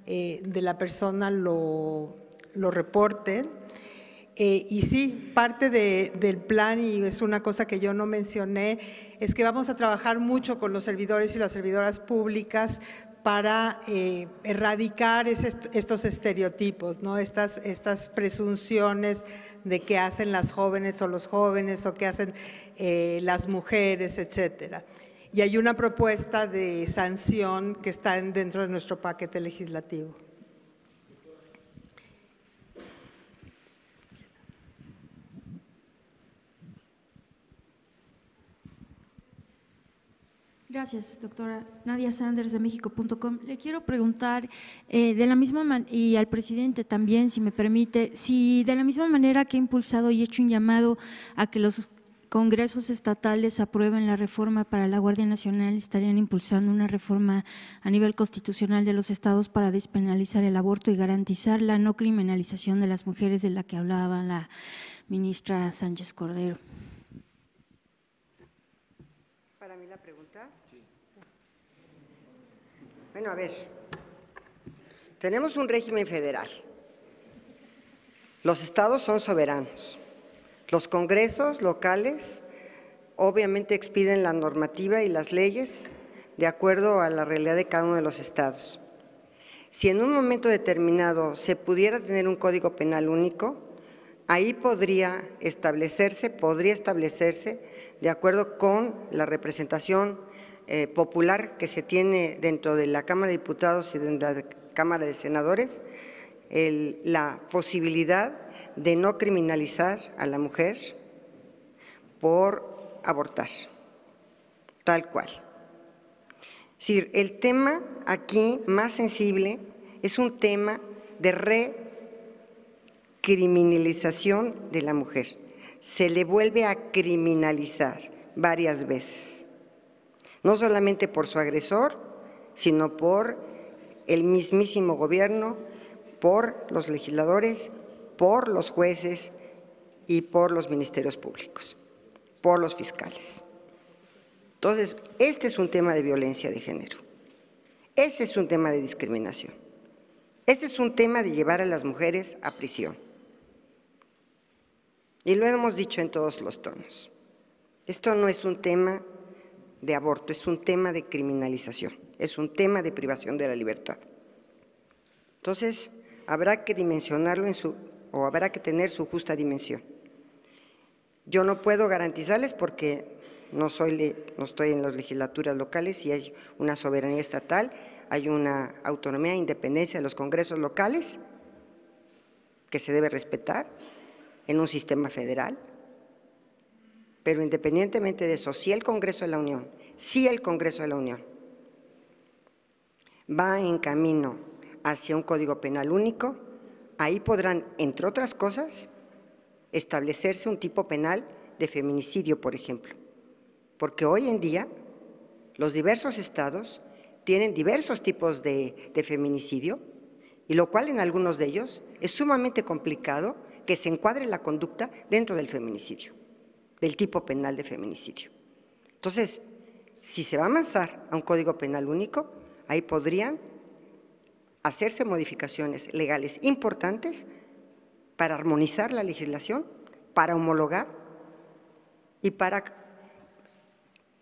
de la persona lo reporten. Y sí, parte del plan, y es una cosa que yo no mencioné, es que vamos a trabajar mucho con los servidores y las servidoras públicas para erradicar estos estereotipos, ¿no? Estas presunciones de qué hacen las jóvenes o los jóvenes o qué hacen las mujeres, etcétera. Y hay una propuesta de sanción que está dentro de nuestro paquete legislativo. Gracias, doctora. Nadia Sanders, de México.com. Le quiero preguntar, de la misma y al presidente también, si me permite, si de la misma manera que ha impulsado y hecho un llamado a que los congresos estatales aprueben la reforma para la Guardia Nacional, estarían impulsando una reforma a nivel constitucional de los estados para despenalizar el aborto y garantizar la no criminalización de las mujeres, de la que hablaba la ministra Sánchez Cordero. ¿Para mí la pregunta? Sí. Bueno, a ver, tenemos un régimen federal. Los estados son soberanos. Los congresos locales obviamente expiden la normativa y las leyes de acuerdo a la realidad de cada uno de los estados. Si en un momento determinado se pudiera tener un código penal único, ahí podría establecerse de acuerdo con la representación popular que se tiene dentro de la Cámara de Diputados y de la Cámara de Senadores, la posibilidad de no criminalizar a la mujer por abortar, tal cual. Es decir, el tema aquí más sensible es un tema de recriminalización de la mujer. Se le vuelve a criminalizar varias veces, no solamente por su agresor, sino por el mismísimo gobierno, por los legisladores, por los jueces y por los ministerios públicos, por los fiscales. Entonces, este es un tema de violencia de género, ese es un tema de discriminación, este es un tema de llevar a las mujeres a prisión. Y lo hemos dicho en todos los tonos, esto no es un tema de aborto, es un tema de criminalización, es un tema de privación de la libertad. Entonces, habrá que dimensionarlo o habrá que tener su justa dimensión. Yo no puedo garantizarles porque no estoy en las legislaturas locales y hay una soberanía estatal, hay una autonomía e independencia de los congresos locales que se debe respetar en un sistema federal, pero independientemente de eso, si el Congreso de la Unión va en camino hacia un código penal único, ahí podrán, entre otras cosas, establecerse un tipo penal de feminicidio, por ejemplo, porque hoy en día los diversos estados tienen diversos tipos de feminicidio, y lo cual en algunos de ellos es sumamente complicado que se encuadre la conducta dentro del feminicidio, del tipo penal de feminicidio. Entonces, si se va a avanzar a un código penal único, ahí podrían hacerse modificaciones legales importantes para armonizar la legislación, para homologar y para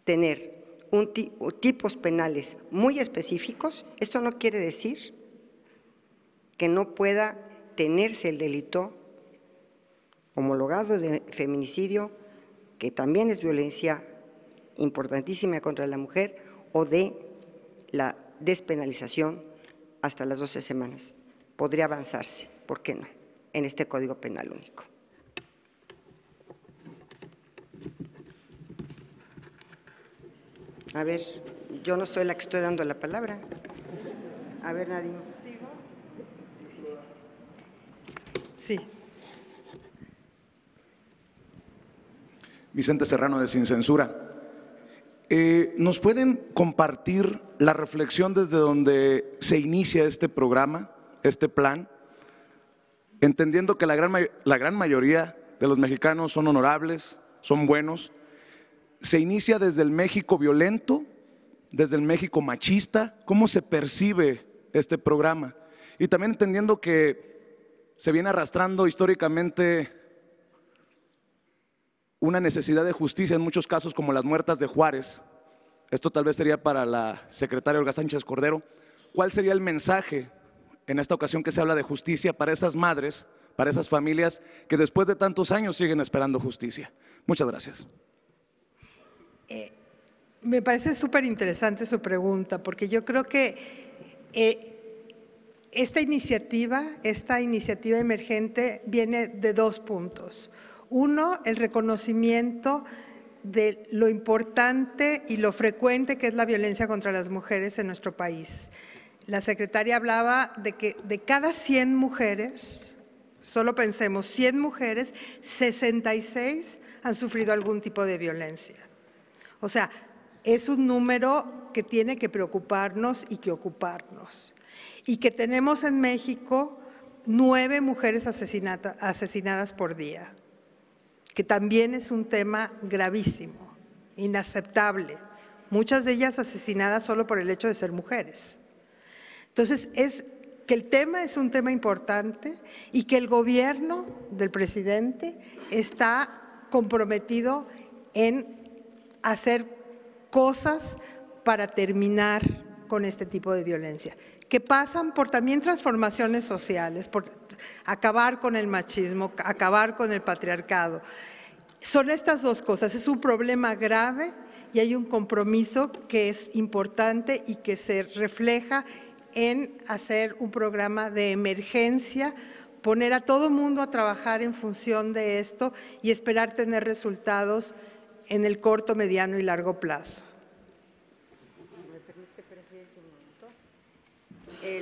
tener tipos penales muy específicos. Esto no quiere decir que no pueda tenerse el delito homologado de feminicidio, que también es violencia importantísima contra la mujer, o de la despenalización hasta las 12 semanas. Podría avanzarse, ¿por qué no?, en este Código Penal único. A ver, yo no soy la que estoy dando la palabra. A ver, Nadine. Sí. Vicente Serrano, de Sin Censura. ¿Nos pueden compartir la reflexión desde donde se inicia este programa, este plan? Entendiendo que la gran mayoría de los mexicanos son honorables, son buenos. ¿Se inicia desde el México violento, desde el México machista? ¿Cómo se percibe este programa? Y también entendiendo que se viene arrastrando históricamente una necesidad de justicia en muchos casos, como las muertas de Juárez. Esto tal vez sería para la secretaria Olga Sánchez Cordero. ¿Cuál sería el mensaje en esta ocasión que se habla de justicia para esas madres, para esas familias que después de tantos años siguen esperando justicia? Muchas gracias. Me parece súper interesante su pregunta, porque yo creo que esta iniciativa emergente viene de dos puntos. Uno, el reconocimiento de lo importante y lo frecuente que es la violencia contra las mujeres en nuestro país. La secretaria hablaba de que de cada 100 mujeres, solo pensemos 100 mujeres, 66 han sufrido algún tipo de violencia. O sea, es un número que tiene que preocuparnos y que ocuparnos. Y que tenemos en México 9 mujeres asesinadas por día, que también es un tema gravísimo, inaceptable. Muchas de ellas asesinadas solo por el hecho de ser mujeres. Entonces, es que el tema es un tema importante y que el gobierno del presidente está comprometido en hacer cosas para terminar con este tipo de violencia, que pasan por también transformaciones sociales, por acabar con el machismo, acabar con el patriarcado. Son estas dos cosas, es un problema grave y hay un compromiso que es importante y que se refleja en hacer un programa de emergencia, poner a todo mundo a trabajar en función de esto y esperar tener resultados en el corto, mediano y largo plazo.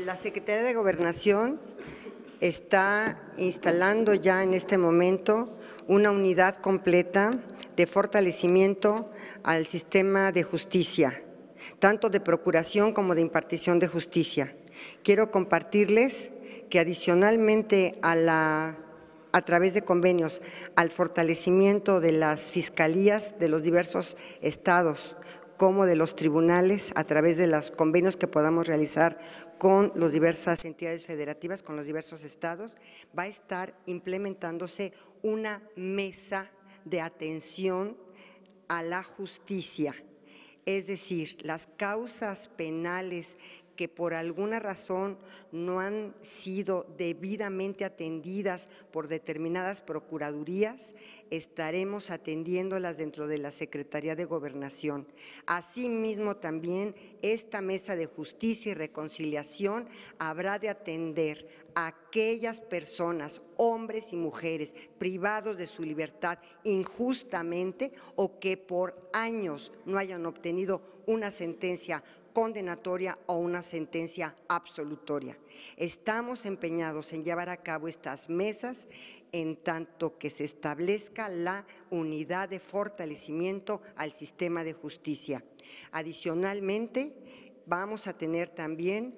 La Secretaría de Gobernación está instalando ya en este momento una unidad completa de fortalecimiento al sistema de justicia, tanto de procuración como de impartición de justicia. Quiero compartirles que adicionalmente a través de convenios al fortalecimiento de las fiscalías de los diversos estados, como de los tribunales, a través de los convenios que podamos realizar con las diversas entidades federativas, con los diversos estados, va a estar implementándose una mesa de atención a la justicia. Es decir, las causas penales que por alguna razón no han sido debidamente atendidas por determinadas procuradurías, estaremos atendiéndolas dentro de la Secretaría de Gobernación. Asimismo, también esta mesa de justicia y reconciliación habrá de atender a aquellas personas, hombres y mujeres, privados de su libertad injustamente o que por años no hayan obtenido una sentencia condenatoria o una sentencia absolutoria. Estamos empeñados en llevar a cabo estas mesas en tanto que se establezca la unidad de fortalecimiento al sistema de justicia. Adicionalmente, vamos a tener también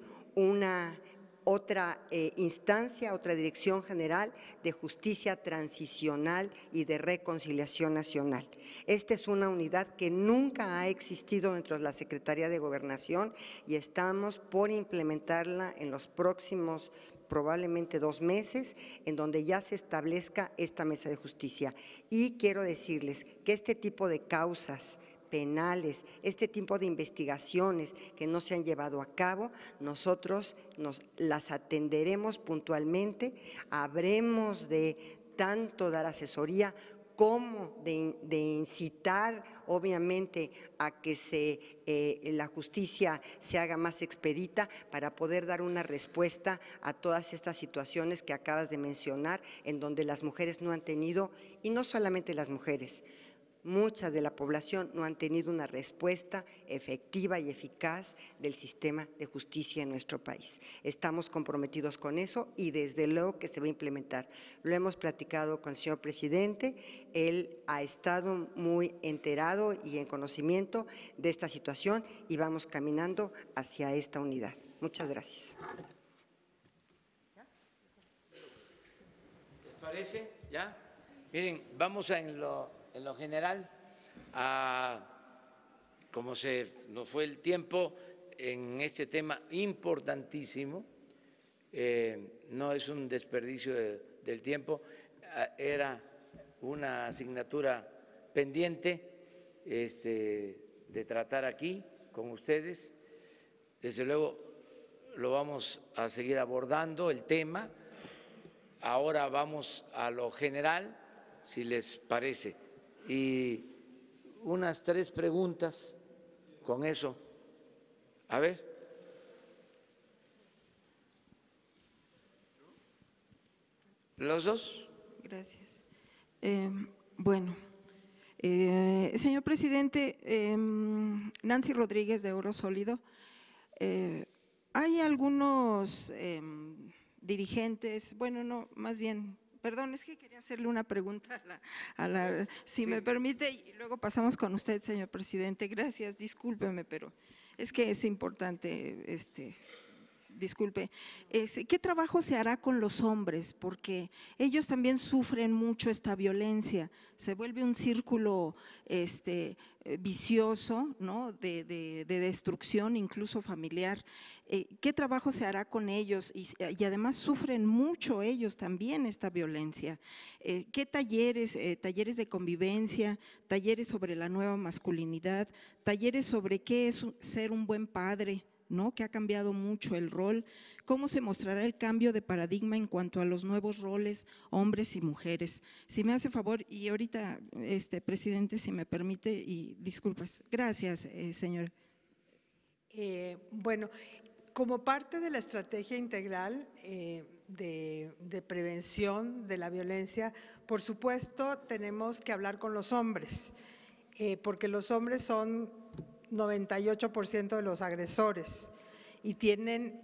otra instancia, otra Dirección General de Justicia Transicional y de Reconciliación Nacional. Esta es una unidad que nunca ha existido dentro de la Secretaría de Gobernación y estamos por implementarla en los próximos probablemente 2 meses, en donde ya se establezca esta mesa de justicia. Y quiero decirles que este tipo de causas penales, este tipo de investigaciones que no se han llevado a cabo, nosotros las atenderemos puntualmente, habremos de tanto dar asesoría como de incitar, obviamente, a que la justicia se haga más expedita para poder dar una respuesta a todas estas situaciones que acabas de mencionar, en donde las mujeres no han tenido, y no solamente las mujeres, mucha de la población no han tenido una respuesta efectiva y eficaz del sistema de justicia en nuestro país. Estamos comprometidos con eso y desde luego que se va a implementar. Lo hemos platicado con el señor presidente, él ha estado muy enterado y en conocimiento de esta situación y vamos caminando hacia esta unidad. Muchas gracias. ¿Les parece? ¿Ya? Miren, vamos en lo general, como se nos fue el tiempo en este tema importantísimo, no es un desperdicio del tiempo, era una asignatura pendiente de tratar aquí con ustedes. Desde luego lo vamos a seguir abordando el tema. Ahora vamos a lo general, si les parece. Y unas 3 preguntas con eso. A ver. ¿Los dos? Gracias. Bueno, señor presidente, Nancy Rodríguez de Oro Sólido, hay algunos dirigentes, bueno, no, más bien… Perdón, es que quería hacerle una pregunta si me permite, y luego pasamos con usted, señor presidente. Gracias, discúlpeme, pero es que es importante, disculpe. ¿Qué trabajo se hará con los hombres? Porque ellos también sufren mucho esta violencia. Se vuelve un círculo vicioso, ¿no? de destrucción, incluso familiar. ¿Qué trabajo se hará con ellos? Y además sufren mucho ellos también esta violencia. ¿Qué talleres? Talleres de convivencia, talleres sobre la nueva masculinidad, talleres sobre qué es ser un buen padre, ¿no? Que ha cambiado mucho el rol, cómo se mostrará el cambio de paradigma en cuanto a los nuevos roles, hombres y mujeres. Si me hace favor, y ahorita, presidente, si me permite, y disculpas. Gracias, señor. Bueno, como parte de la estrategia integral de prevención de la violencia, por supuesto, tenemos que hablar con los hombres, porque los hombres son 98% de los agresores y tienen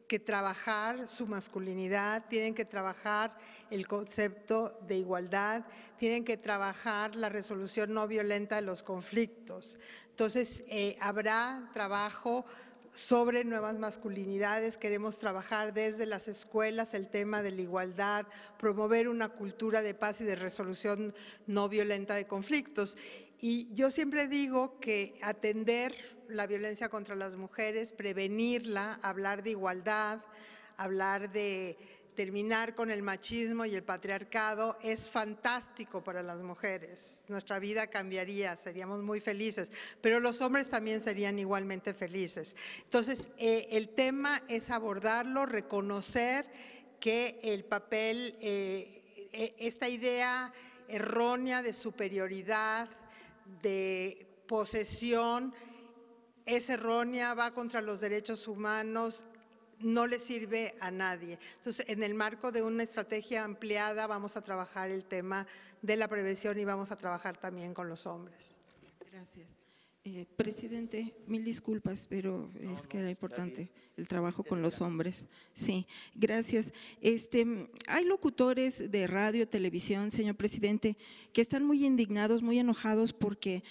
que trabajar su masculinidad, tienen que trabajar el concepto de igualdad, tienen que trabajar la resolución no violenta de los conflictos. Entonces, habrá trabajo sobre nuevas masculinidades, queremos trabajar desde las escuelas el tema de la igualdad, promover una cultura de paz y de resolución no violenta de conflictos. Y yo siempre digo que atender la violencia contra las mujeres, prevenirla, hablar de igualdad, hablar de terminar con el machismo y el patriarcado es fantástico para las mujeres. Nuestra vida cambiaría, seríamos muy felices, pero los hombres también serían igualmente felices. Entonces, el tema es abordarlo, reconocer que el papel, esta idea errónea de superioridad, de posesión, es errónea, va contra los derechos humanos, no le sirve a nadie. Entonces, en el marco de una estrategia ampliada vamos a trabajar el tema de la prevención y vamos a trabajar también con los hombres. Gracias. Presidente, mil disculpas, pero es que era importante el trabajo con los hombres. Sí, gracias. Hay locutores de radio, televisión, señor presidente, que están muy indignados, muy enojados porque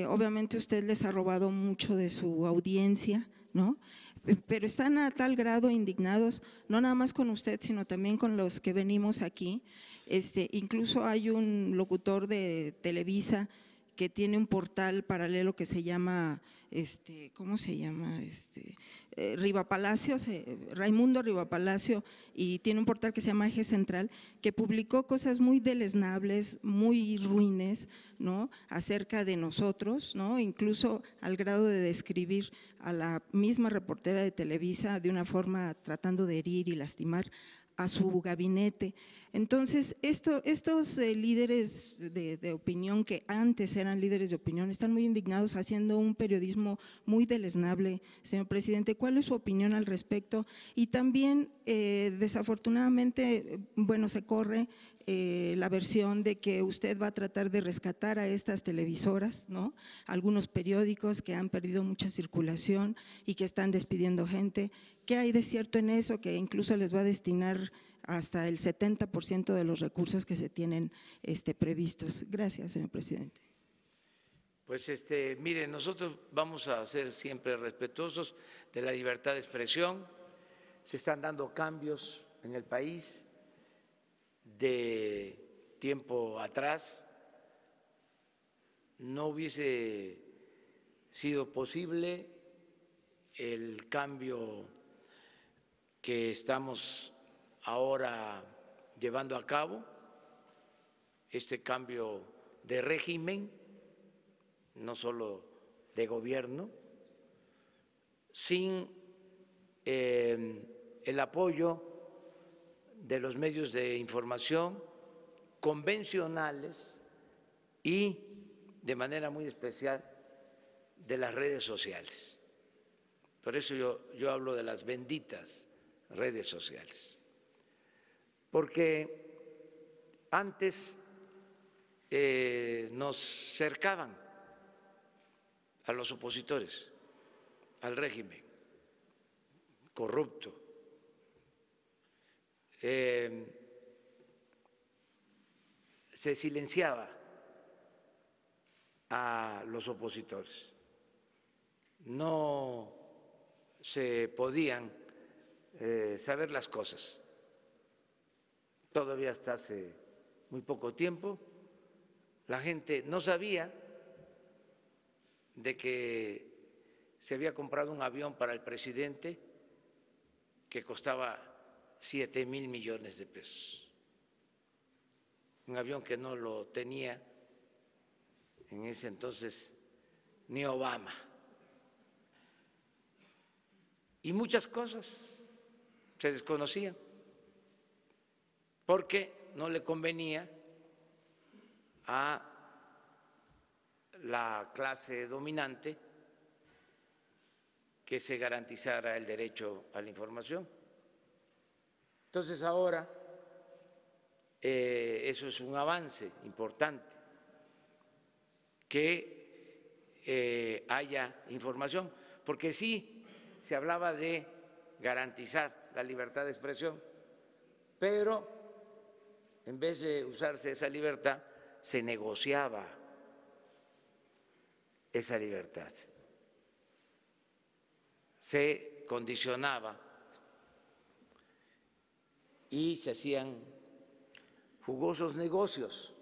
obviamente usted les ha robado mucho de su audiencia, ¿no? Pero están a tal grado indignados, no nada más con usted, sino también con los que venimos aquí. Incluso hay un locutor de Televisa que tiene un portal paralelo que se llama, ¿cómo se llama? Rivapalacio, Raimundo Rivapalacio, y tiene un portal que se llama Eje Central, que publicó cosas muy deleznables, muy ruines, ¿no? Acerca de nosotros, ¿no? Incluso al grado de describir a la misma reportera de Televisa de una forma tratando de herir y lastimar a su gabinete. Entonces, estos líderes de opinión, que antes eran líderes de opinión, están muy indignados haciendo un periodismo muy deleznable. Señor presidente, ¿cuál es su opinión al respecto? Y también, desafortunadamente, bueno, se corre la versión de que usted va a tratar de rescatar a estas televisoras, ¿no? Algunos periódicos que han perdido mucha circulación y que están despidiendo gente. ¿Qué hay de cierto en eso? Que incluso les va a destinar hasta el 70% de los recursos que se tienen previstos. Gracias, señor presidente. Pues mire, nosotros vamos a ser siempre respetuosos de la libertad de expresión. Se están dando cambios en el país. De tiempo atrás no hubiese sido posible el cambio que estamos ahora llevando a cabo, este cambio de régimen, no solo de gobierno, sin el apoyo de los medios de información convencionales y de manera muy especial de las redes sociales. Por eso yo hablo de las benditas redes sociales, porque antes nos cercaban a los opositores, al régimen corrupto. Se silenciaba a los opositores, no se podían saber las cosas. Todavía hasta hace muy poco tiempo la gente no sabía de que se había comprado un avión para el presidente que costaba 7,000 millones de pesos, un avión que no lo tenía en ese entonces ni Obama, y muchas cosas se desconocían porque no le convenía a la clase dominante que se garantizara el derecho a la información. Entonces ahora eso es un avance importante, que haya información, porque sí se hablaba de garantizar la libertad de expresión, pero en vez de usarse esa libertad, se negociaba esa libertad, se condicionaba y se hacían jugosos negocios.